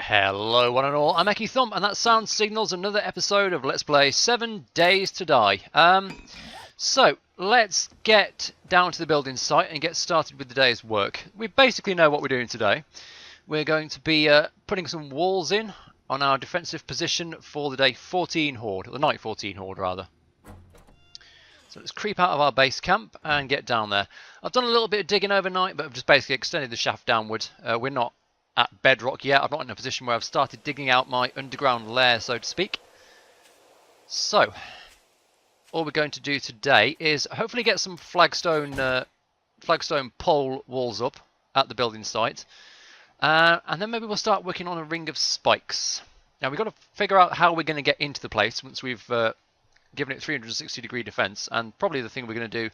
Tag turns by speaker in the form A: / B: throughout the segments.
A: Hello one and all, I'm Eki Thump and that sound signals another episode of Let's Play 7 Days to Die. So let's get down to the building site and get started with the day's work. We basically know what we're doing today. We're going to be putting some walls in on our defensive position for the day 14 horde, or the night 14 horde rather. So let's creep out of our base camp and get down there. I've done a little bit of digging overnight, but I've just basically extended the shaft downward. We're not at bedrock yet. I'm not in a position where I've started digging out my underground lair, so to speak. So, all we're going to do today is hopefully get some flagstone pole walls up at the building site. And then maybe we'll start working on a ring of spikes. Now we've got to figure out how we're going to get into the place once we've given it 360-degree defense. And probably the thing we're going to do,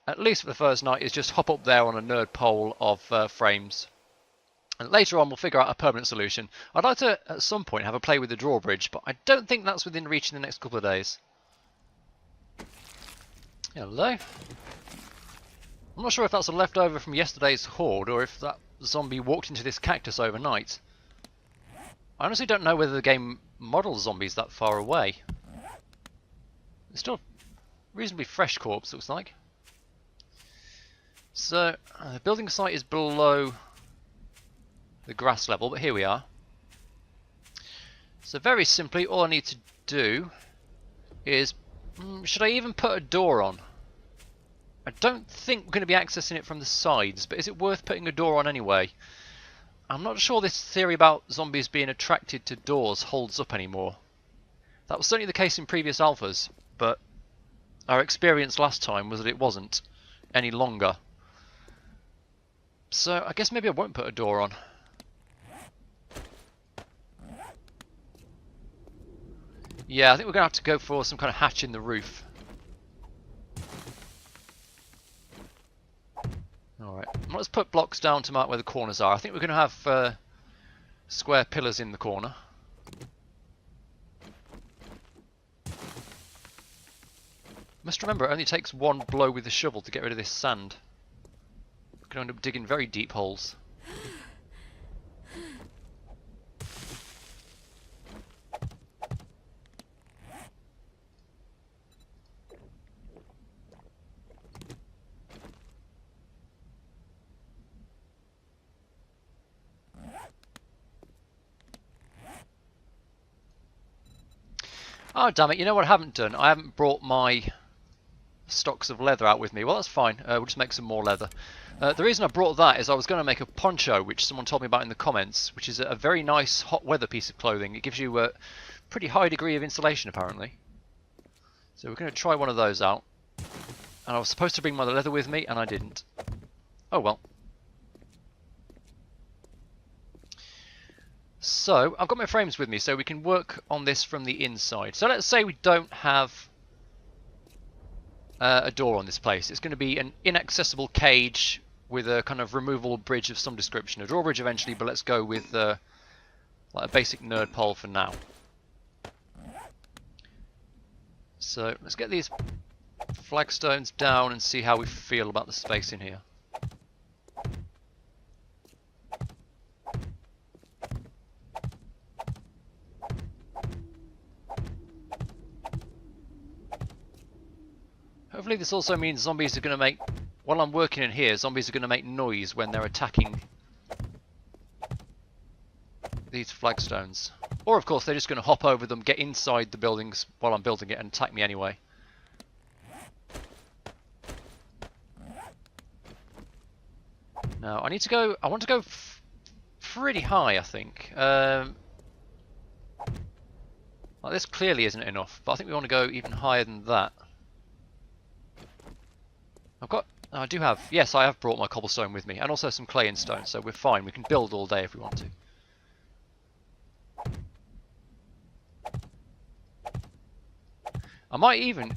A: at least for the first night, is just hop up there on a nerd pole of frames. And later on we'll figure out a permanent solution. I'd like to at some point have a play with the drawbridge, but I don't think that's within reach in the next couple of days. Hello. I'm not sure if that's a leftover from yesterday's horde or if that zombie walked into this cactus overnight. I honestly don't know whether the game models zombies that far away. It's still a reasonably fresh corpse, looks like. So the building site is below the grass level, but here we are. So very simply, all I need to do is, should I even put a door on? I don't think we're going to be accessing it from the sides, but is it worth putting a door on anyway? I'm not sure this theory about zombies being attracted to doors holds up anymore. That was certainly the case in previous alphas, but our experience last time was that it wasn't any longer. So I guess maybe I won't put a door on. Yeah, I think we're going to have to go for some kind of hatch in the roof. Alright, let's put blocks down to mark where the corners are. I think we're going to have square pillars in the corner. Must remember, it only takes one blow with the shovel to get rid of this sand. We're going to end up digging very deep holes. Oh damn it, you know what I haven't done? I haven't brought my stocks of leather out with me. Well, that's fine, we'll just make some more leather. The reason I brought that is I was going to make a poncho, which someone told me about in the comments, which is a very nice hot weather piece of clothing. It gives you a pretty high degree of insulation apparently. So we're going to try one of those out. And I was supposed to bring my leather with me and I didn't. Oh well. So, I've got my frames with me, so we can work on this from the inside. So let's say we don't have a door on this place. It's going to be an inaccessible cage with a kind of removable bridge of some description. A drawbridge eventually, but let's go with like a basic nerd pole for now. So, let's get these flagstones down and see how we feel about the space in here. Hopefully this also means zombies are going to make, while I'm working in here, zombies are going to make noise when they're attacking these flagstones. Or of course they're just going to hop over them, get inside the buildings while I'm building it and attack me anyway. Now I need to go, I want to go pretty high I think. Well, this clearly isn't enough, but I think we want to go even higher than that. I do have, yes, I have brought my cobblestone with me, and also some clay and stone, so we're fine. We can build all day if we want to. I might even,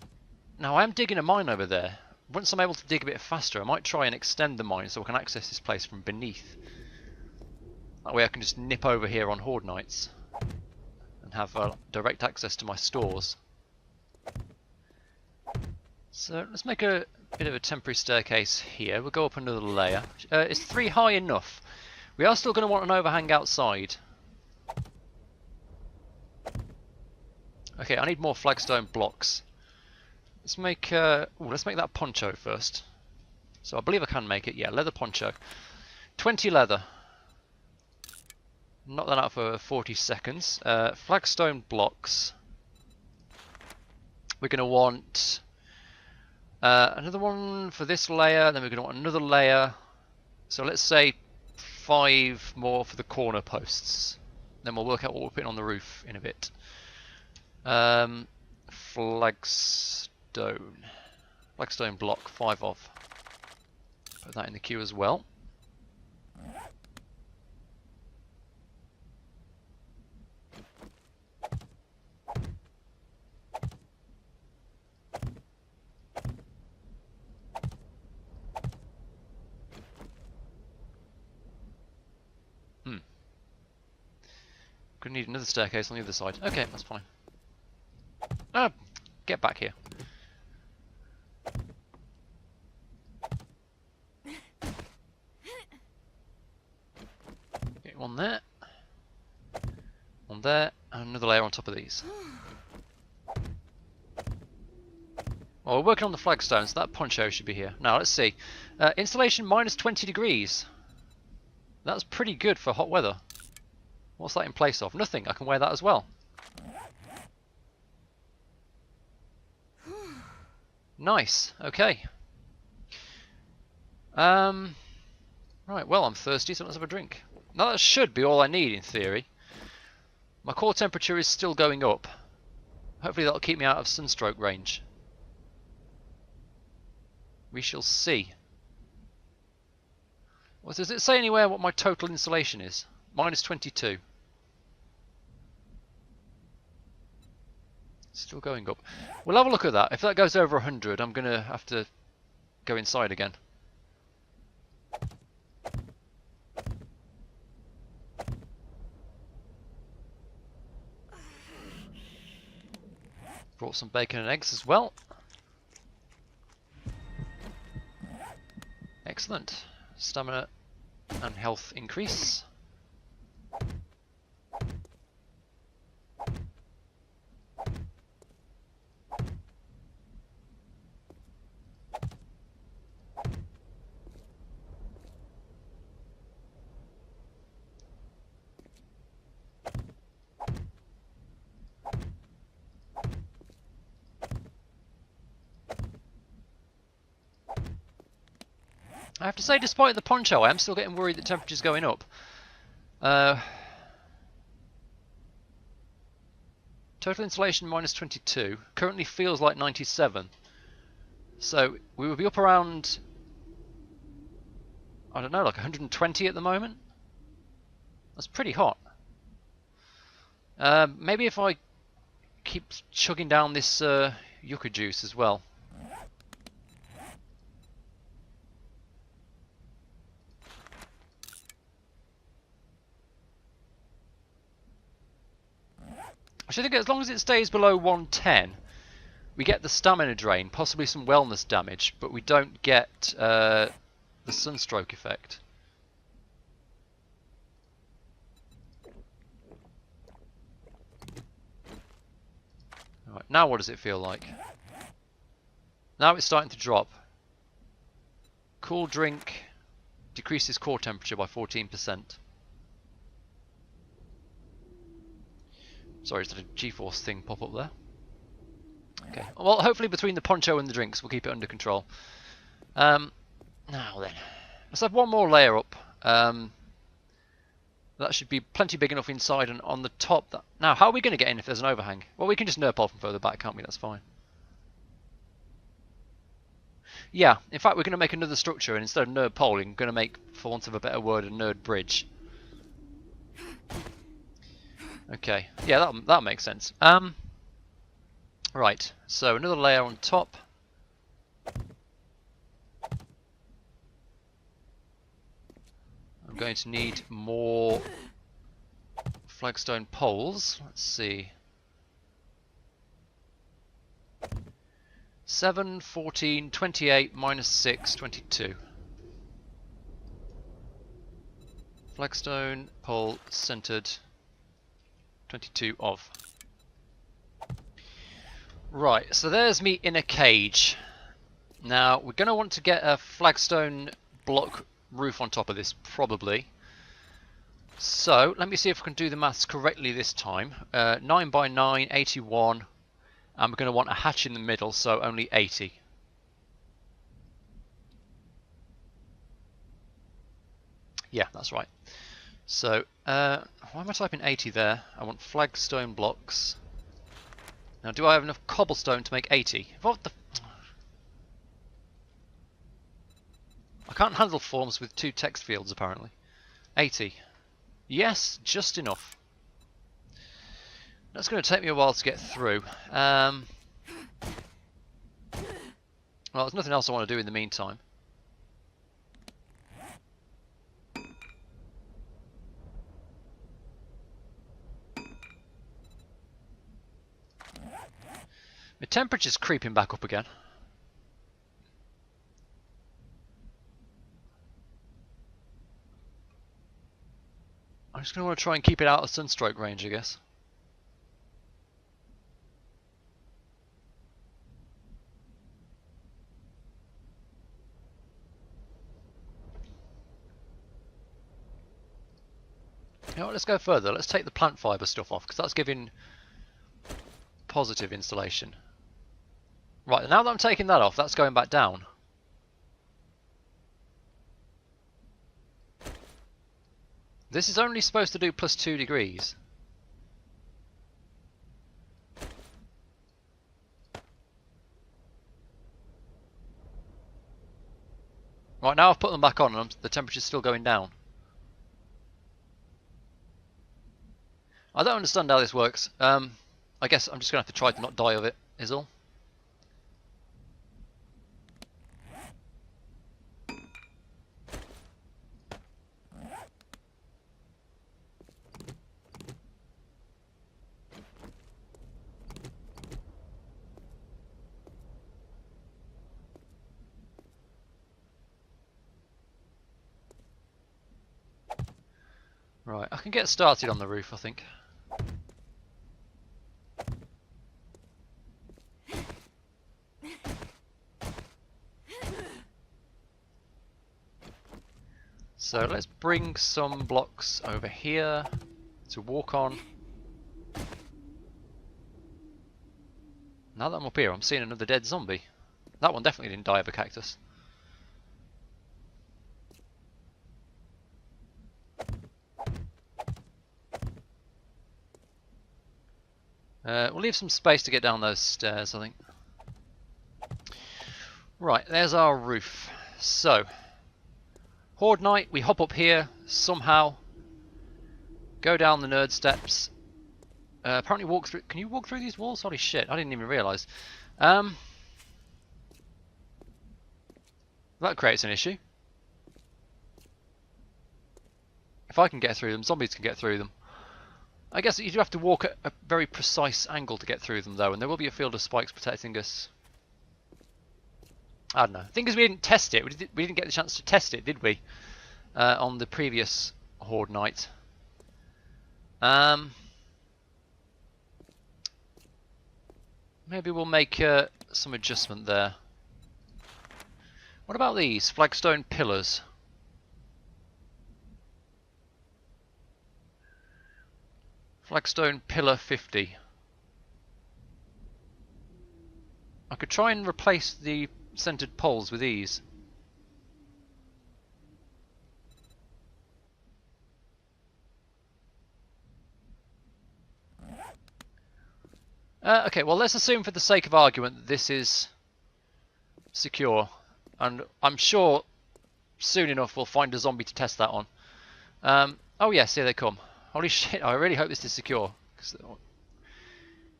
A: now I am digging a mine over there. Once I'm able to dig a bit faster, I might try and extend the mine so I can access this place from beneath. That way I can just nip over here on horde nights and have direct access to my stores. So let's make a bit of a temporary staircase here. We'll go up another layer. Is 3 high enough? We are still going to want an overhang outside. Okay, I need more flagstone blocks. Let's make let's make that poncho first. So I believe I can make it. Yeah, leather poncho. 20 leather. Knock that out for 40 seconds. Flagstone blocks. We're going to want another one for this layer, then we're going to want another layer. So let's say 5 more for the corner posts. Then we'll work out what we're putting on the roof in a bit. Flagstone. Flagstone block, 5 of. Put that in the queue as well. Gonna need another staircase on the other side. Okay, that's fine. Get back here. Okay, one there. One there, and another layer on top of these. Well, we're working on the flagstones, so that poncho should be here. Now, let's see. Installation minus 20 degrees. That's pretty good for hot weather. What's that in place of? Nothing. I can wear that as well. Nice. Okay. Right, well, I'm thirsty, so let's have a drink. Now, that should be all I need, in theory. My core temperature is still going up. Hopefully that'll keep me out of sunstroke range. We shall see. Well, does it say anywhere what my total insulation is? Minus 22. Still going up. We'll have a look at that. If that goes over 100, I'm going to have to go inside again. Brought some bacon and eggs as well. Excellent. Stamina and health increase. I have to say, despite the poncho, I am still getting worried that temperature's going up. Total insulation minus 22. Currently feels like 97. So we would be up around, I don't know, like 120 at the moment. That's pretty hot. Maybe if I keep chugging down this yucca juice as well. I should think as long as it stays below 110, we get the stamina drain, possibly some wellness damage, but we don't get the sunstroke effect. Right, now what does it feel like? Now it's starting to drop. Cool drink decreases core temperature by 14%. Sorry, just had a G-force thing pop up there. Okay, well, hopefully between the poncho and the drinks we'll keep it under control. Now then, let's have one more layer up. That should be plenty big enough inside and on the top. Now, how are we going to get in if there's an overhang? Well, we can just nerp from further back, can't we? That's fine. Yeah, in fact, we're going to make another structure, and instead of nerd poling, we're going to make, for want of a better word, a nerd bridge. Okay, yeah, that makes sense. Right, so another layer on top. I'm going to need more flagstone poles. Let's see. 7, 14, 28, minus 6, 22. Flagstone pole centered. 22 of. Right, so there's me in a cage. Now, we're going to want to get a flagstone block roof on top of this, probably. So, let me see if I can do the maths correctly this time. 9 by 9, 81. And we're going to want a hatch in the middle, so only 80. Yeah, that's right. So, why am I typing 80 there? I want flagstone blocks. Now, do I have enough cobblestone to make 80? What the... I can't handle forms with 2 text fields, apparently. 80. Yes, just enough. That's going to take me a while to get through. Well, there's nothing else I want to do in the meantime. My temperature's creeping back up again. I'm just going to want to try and keep it out of sunstroke range, I guess. You know what, let's go further. Let's take the plant fibre stuff off, because that's giving positive installation. Right, now that I'm taking that off, that's going back down. This is only supposed to do plus 2 degrees. Right, now I've put them back on and the temperature's still going down. I don't understand how this works. I guess I'm just going to have to try to not die of it, is all. Right, I can get started on the roof, I think. So let's bring some blocks over here to walk on. Now that I'm up here, I'm seeing another dead zombie. That one definitely didn't die of a cactus. We'll leave some space to get down those stairs, I think. Right, there's our roof. So, Horde night, we hop up here, somehow, go down the nerd steps, apparently walk through... Can you walk through these walls? Holy shit, I didn't even realise. That creates an issue. If I can get through them, zombies can get through them. I guess you do have to walk at a very precise angle to get through them though, and there will be a field of spikes protecting us. I don't know. The thing is, we didn't test it. We didn't get the chance to test it, did we? On the previous Horde night. Maybe we'll make some adjustment there. What about these flagstone pillars? Flagstone pillar 50. I could try and replace the centered poles with these. Okay, well let's assume for the sake of argument that this is secure. And I'm sure soon enough we'll find a zombie to test that on. Oh yes, here they come. Holy shit, I really hope this is secure.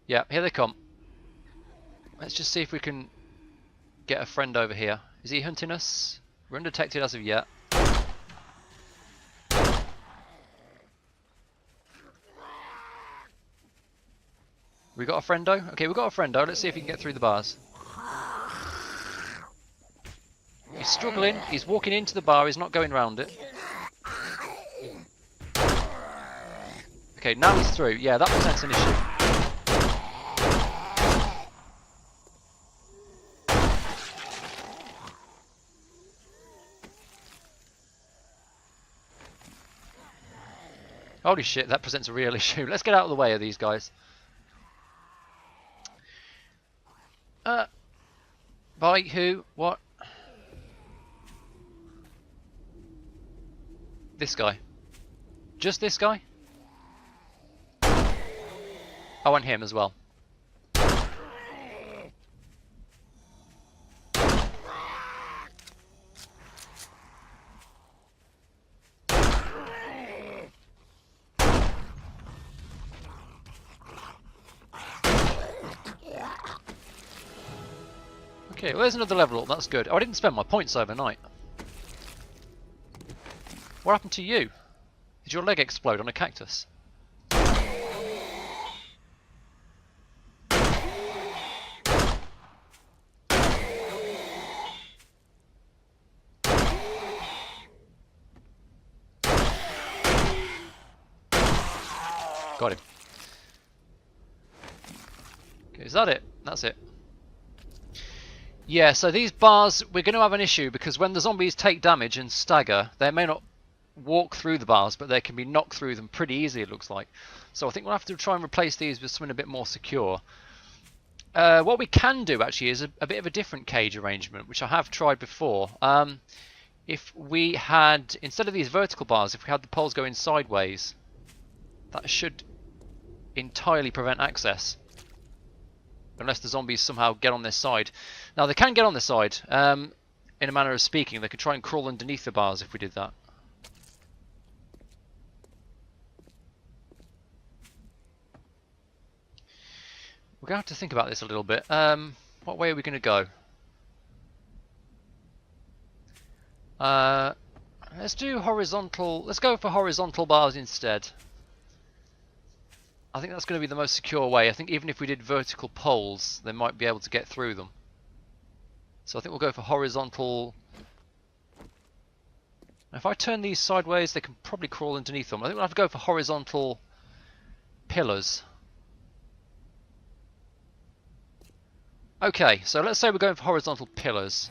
A: Yeah, here they come. Let's just see if we can get a friend over here. Is he hunting us? We're undetected as of yet. We got a friendo? Okay, we got a friendo. Let's see if he can get through the bars. He's struggling. He's walking into the bar. He's not going round it. Okay, now he's through. Yeah, that presents an issue. Holy shit, that presents a real issue. Let's get out of the way of these guys. By who? What? This guy. Just this guy? I want him as well. Okay, well there's another level up, that's good. Oh, I didn't spend my points overnight. What happened to you? Did your leg explode on a cactus? Got him. Okay, is that it? That's it. Yeah, so these bars, we're going to have an issue because when the zombies take damage and stagger, they may not walk through the bars, but they can be knocked through them pretty easily, it looks like. So I think we'll have to try and replace these with something a bit more secure. What we can do, actually, is a bit of a different cage arrangement, which I have tried before. If we had, instead of these vertical bars, if we had the poles going sideways, that should entirely prevent access. Unless the zombies somehow get on this side. Now, they can get on this side, in a manner of speaking. They could try and crawl underneath the bars if we did that. We're going to have to think about this a little bit. What way are we going to go? Let's do horizontal. Let's go for horizontal bars instead. I think that's going to be the most secure way. I think even if we did vertical poles, they might be able to get through them. So I think we'll go for horizontal. If I turn these sideways, they can probably crawl underneath them. I think we'll have to go for horizontal pillars. Okay, so let's say we're going for horizontal pillars.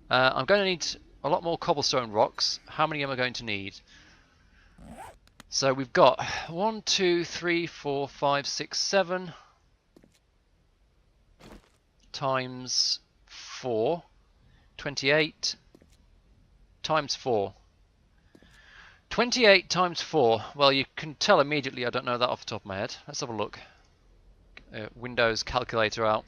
A: I'm going to need a lot more cobblestone rocks. How many am I going to need? So we've got 1, 2, 3, 4, 5, 6, 7 times 4, 28 times 4. 28 times 4. Well, you can tell immediately I don't know that off the top of my head. Let's have a look. Windows calculator out.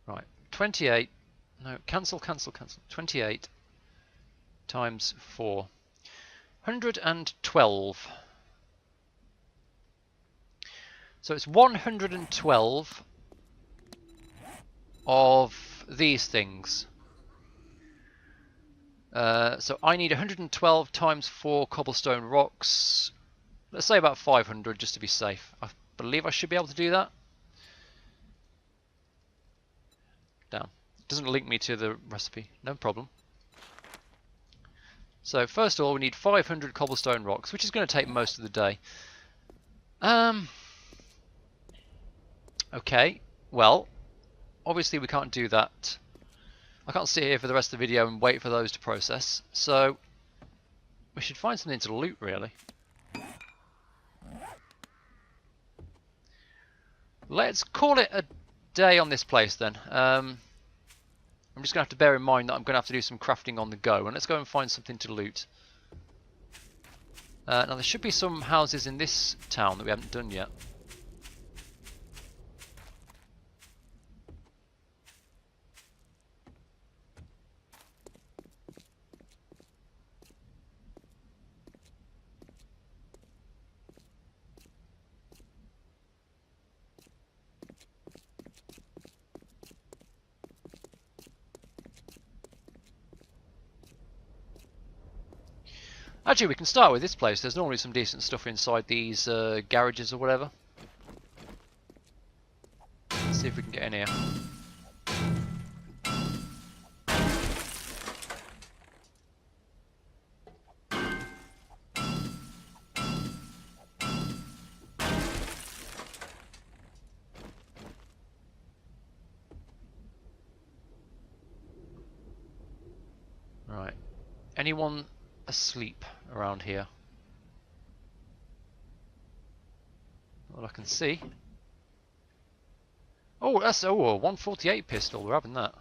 A: Right, 28, no, cancel. 28 times 4, 112. So it's 112 of these things. So I need 112 times 4 cobblestone rocks. Let's say about 500 just to be safe. I believe I should be able to do that. Down. It doesn't link me to the recipe. No problem. So first of all, we need 500 cobblestone rocks, which is going to take most of the day. Okay. Well, obviously we can't do that. I can't sit here for the rest of the video and wait for those to process. So we should find something to loot, really. Let's call it a day on this place then. I'm just going to have to bear in mind that I'm going to have to do some crafting on the go, and let's go and find something to loot. Now there should be some houses in this town that we haven't done yet. Actually, we can start with this place. There's normally some decent stuff inside these garages or whatever. Let's see if we can get in here. anyone asleep around here? Not that I can see. Oh, that's a 148 pistol. We're having that.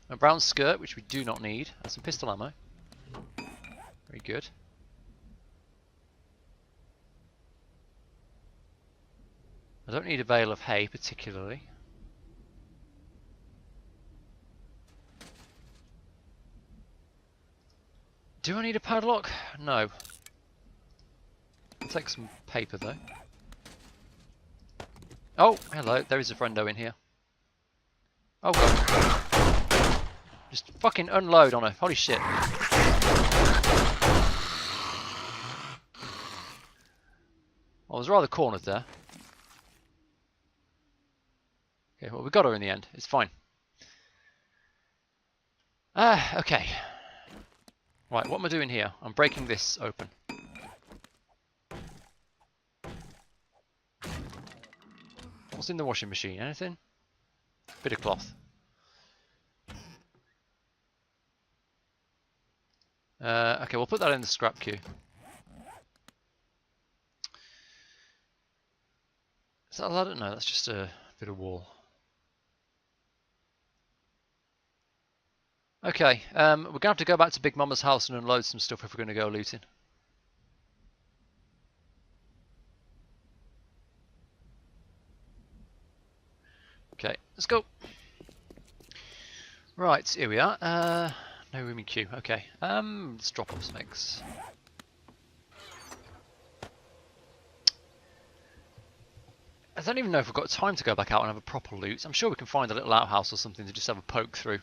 A: A brown skirt, which we do not need, and some pistol ammo. Very good. I don't need a bale of hay particularly. Do I need a padlock? No. I'll take some paper though. Oh, hello. There is a friendo in here. Oh god. Just fucking unload on her. Holy shit. I was rather cornered there. Okay, well we got her in the end. It's fine. Okay. Right, what am I doing here? I'm breaking this open. What's in the washing machine? Anything? Bit of cloth. Okay, we'll put that in the scrap queue. Is that a ladder? No, that's just a bit of wall. Okay, we're going to have to go back to Big Mama's house and unload some stuff if we're going to go looting. Okay, let's go. Right, here we are. No room in queue. Okay, let's drop off some eggs. I don't even know if we've got time to go back out and have a proper loot. I'm sure we can find a little outhouse or something to just have a poke through.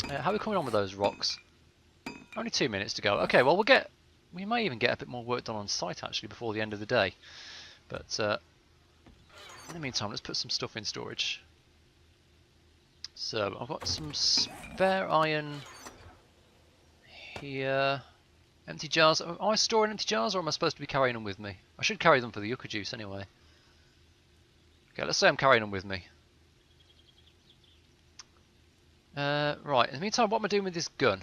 A: How are we coming on with those rocks? Only 2 minutes to go. Okay, well we may even get a bit more work done on site actually before the end of the day. But in the meantime, let's put some stuff in storage. So I've got some spare iron here. Empty jars. Am I storing empty jars or am I supposed to be carrying them with me? I should carry them for the yucca juice anyway. Okay, let's say I'm carrying them with me. Right, in the meantime, what am I doing with this gun?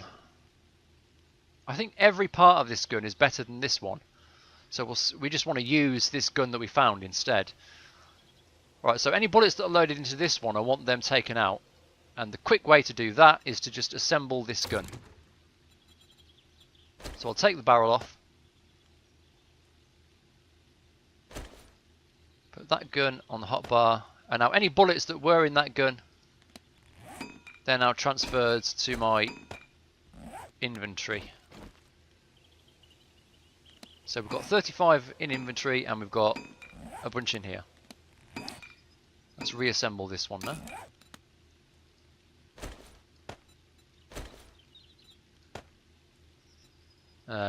A: I think every part of this gun is better than this one. So we just want to use this gun that we found instead. Right, so any bullets that are loaded into this one, I want them taken out. And the quick way to do that is to just assemble this gun. So I'll take the barrel off. Put that gun on the hotbar. And now any bullets that were in that gun, they're now transferred to my inventory. So we've got 35 in inventory and we've got a bunch in here. Let's reassemble this one now.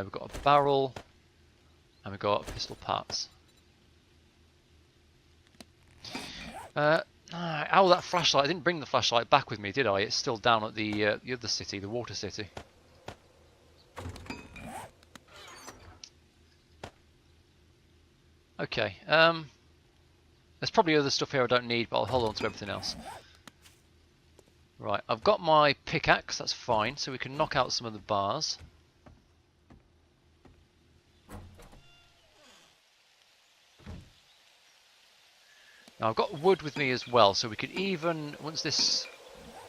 A: We've got a barrel and we've got pistol parts. Oh, that flashlight. I didn't bring the flashlight back with me, did I? It's still down at the other city, the water city. Okay, there's probably other stuff here I don't need, but I'll hold on to everything else. Right, I've got my pickaxe, that's fine, so we can knock out some of the bars. Now I've got wood with me as well, so we could even, once this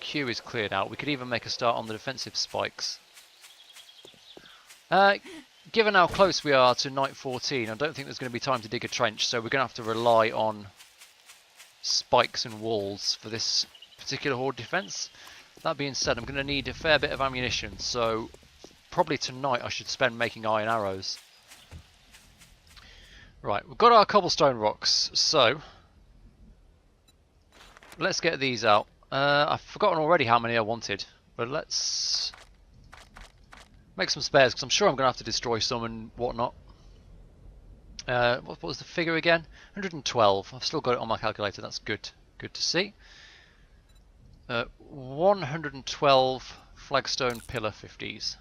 A: queue is cleared out, we could even make a start on the defensive spikes. Given how close we are to night 14, I don't think there's going to be time to dig a trench, so we're going to have to rely on spikes and walls for this particular horde defense. That being said, I'm going to need a fair bit of ammunition, so probably tonight I should spend making iron arrows. Right, we've got our cobblestone rocks, so let's get these out. I've forgotten already how many I wanted, but let's make some spares because I'm sure I'm going to have to destroy some and whatnot. What was the figure again? 112. I've still got it on my calculator. That's good. Good to see. 112 flagstone pillar 50s.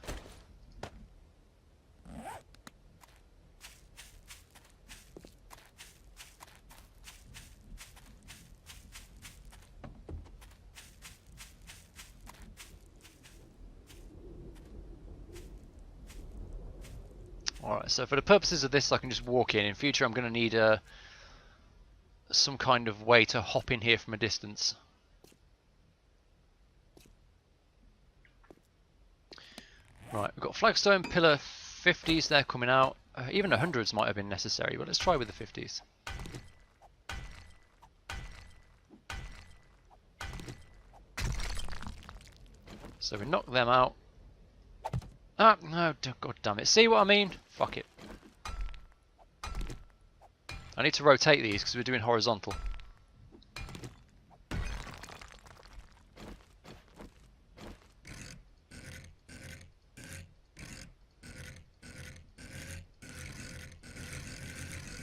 A: Alright, so for the purposes of this I can just walk in. In future I'm going to need some kind of way to hop in here from a distance. Right, we've got flagstone, pillar 50s there coming out. Even 100s might have been necessary, but let's try with the 50s. So we knock them out. Ah, no, god damn it. See what I mean? Fuck it. I need to rotate these because we're doing horizontal.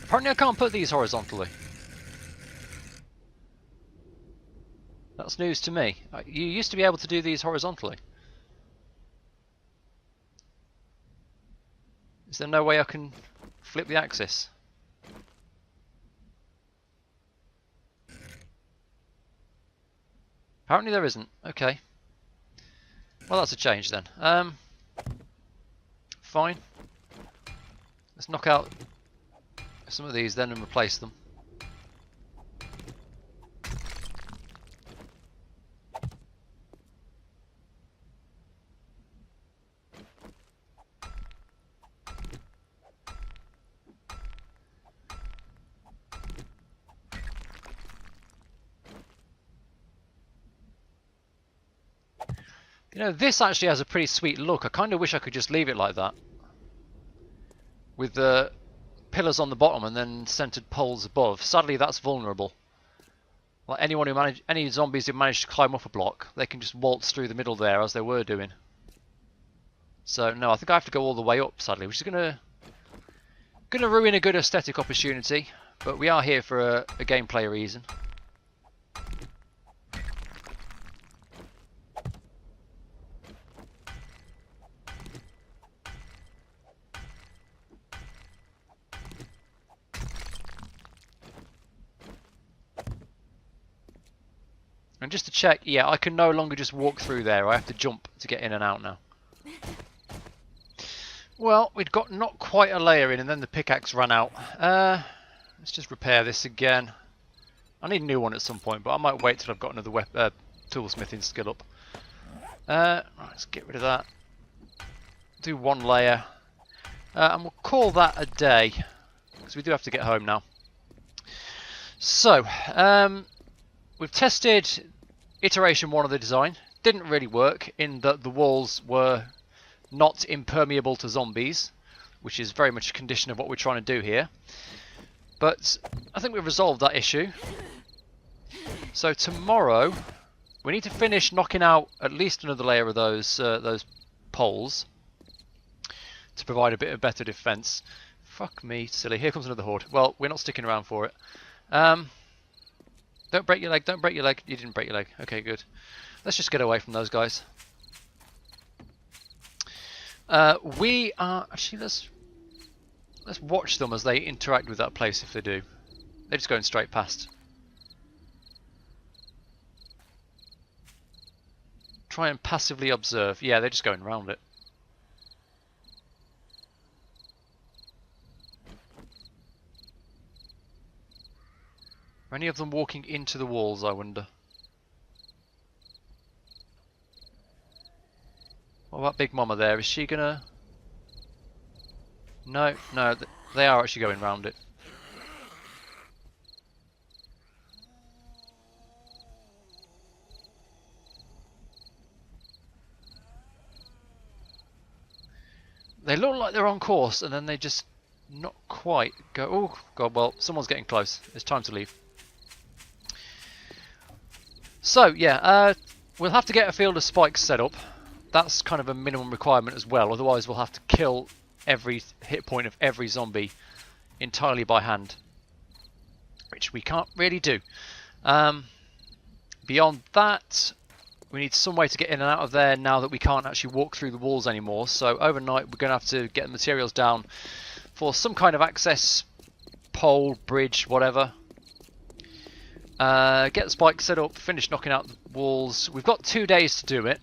A: Apparently I can't put these horizontally. That's news to me. You used to be able to do these horizontally. Is there no way I can flip the axis? Apparently there isn't. Okay. Well, that's a change then. Fine. Let's knock out some of these then and replace them. You know, this actually has a pretty sweet look. I kind of wish I could just leave it like that, with the pillars on the bottom and then centered poles above. Sadly, that's vulnerable. Like any zombies who manage to climb up a block, they can just waltz through the middle there as they were doing. So no, I think I have to go all the way up, sadly, which is gonna ruin a good aesthetic opportunity. But we are here for a gameplay reason. And just to check, yeah, I can no longer just walk through there. I have to jump to get in and out now. Well, we'd got not quite a layer in and then the pickaxe ran out. Let's just repair this again. I need a new one at some point, but I might wait till I've got another toolsmithing skill up. Right, let's get rid of that. Do one layer. And we'll call that a day, because we do have to get home now. So, we've tested iteration 1 of the design. Didn't really work in that the walls were not impermeable to zombies, which is very much a condition of what we're trying to do here. But I think we've resolved that issue. So tomorrow we need to finish knocking out at least another layer of those poles to provide a bit of better defense. Fuck me, silly. Here comes another horde. Well, we're not sticking around for it. Don't break your leg, don't break your leg. You didn't break your leg. Okay, good. Let's just get away from those guys. We are... Actually, let's watch them as they interact with that place if they do. They're just going straight past. Try and passively observe. Yeah, they're just going around it. Are any of them walking into the walls, I wonder? What about Big Mama there? Is she gonna... No, no, they are actually going round it. They look like they're on course and then they just not quite go... Oh, God, well, someone's getting close. It's time to leave. So, yeah, we'll have to get a field of spikes set up. That's kind of a minimum requirement as well, otherwise we'll have to kill every hit point of every zombie entirely by hand, which we can't really do. Beyond that, we need some way to get in and out of there now that we can't actually walk through the walls anymore, so overnight we're going to have to get the materials down for some kind of access pole, bridge, whatever. Get the spikes set up, finish knocking out the walls. We've got 2 days to do it.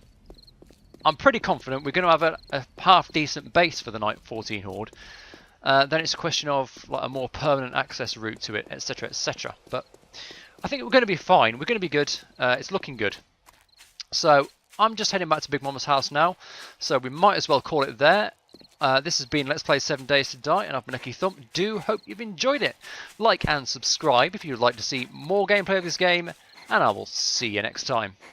A: I'm pretty confident we're going to have a half decent base for the Night 14 Horde. Then it's a question of like a more permanent access route to it, etc, etc. But I think we're going to be fine. We're going to be good. It's looking good. So I'm just heading back to Big Mama's house now. So we might as well call it there. This has been Let's Play 7 Days to Die, and I've been Lucky Thump. Do hope you've enjoyed it. Like and subscribe if you'd like to see more gameplay of this game, and I will see you next time.